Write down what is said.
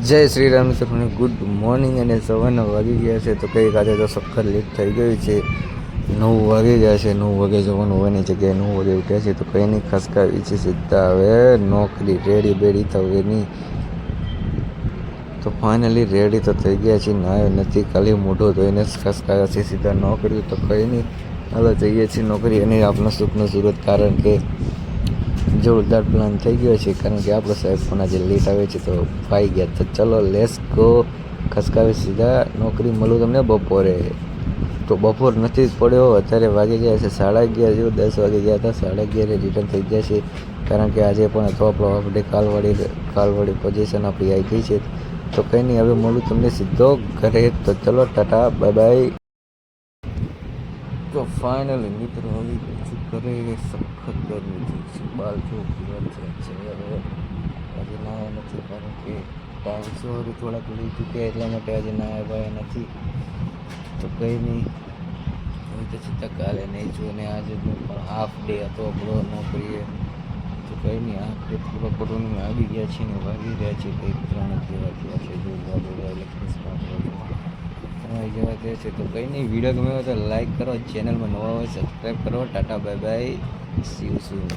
જય શ્રી રામ મિત્રોને good morning અને સવારના વાગી ગયા છે. તો કંઈક આજે તો સખત લેટ થઈ ગયું છે. 9 વાગી ગયા છે. 9 વાગે જવાનું હોવાની જગ્યાએ 9 વાગે ઉઠ્યા છે. તો કંઈ નહીં, ખસકાવી છે સીધા હવે નોકરી. રેડી બેડી તો હવે નહીં. તો ફાઇનલી રેડી તો થઈ ગયા છે. નાયો નથી, ખાલી મોઢું ધોઈને ખસકાવ્યા છે સીધા નોકરી. તો કંઈ નહીં, હાલો જઈએ છીએ નોકરી. અને આપણા સુખનું સુરત, કારણ કે જોરદાર પ્લાન થઈ ગયો છે. કારણ કે આપણો સાહેબ પણ આજે લેટ આવે છે તો ફાઈ ગયા. તો ચલો લેટ્સ ગો, ખસકાવી સીધા નોકરી. મળું તમને બપોરે. તો બપોર નથી પડ્યો, અત્યારે વાગી ગયા છે 11:30 જેવું. 10 વાગે ગયા હતા, 11:30 રિટર્ન થઈ ગયા છે. કારણ કે આજે પણ હતો આપણો હાફ ડે. કાલવાળી પોઝિશન આપણી આવી ગઈ છે. તો કંઈ નહીં, હવે મળું તમને સીધો ઘરે. તો ચલો ટાટા બાય બાય. તો ફાઇનલી મિત્રો આવી ગયું છું ઘરે. સખત ગરમી છે, બાલ જો છે. હવે આજે નાયા નથી, કારણ કે ટાઈમ સોરી થોડાક લઈ ચૂક્યા, એટલા માટે આજે નાયા ભાયા નથી. તો કંઈ નહીં, હવે તો સીધા કાલે નહીં છું. અને આજે પણ હાફ ડે હતો આપણો નોકરીએ. તો કંઈ નહીં, હાફ ડે પૂરો કરવાનું આવી ગયા છીએ ને વાગી રહ્યા છે કંઈક 3 જેવા થયા છે. જોરદાર આવી જવા દે છે. તો કંઈ નહીં, વિડીયો ગમે તો લાઈક કરો, ચેનલમાં નવા હોય સબસ્ક્રાઈબ કરો. Tata bye bye, C you soon.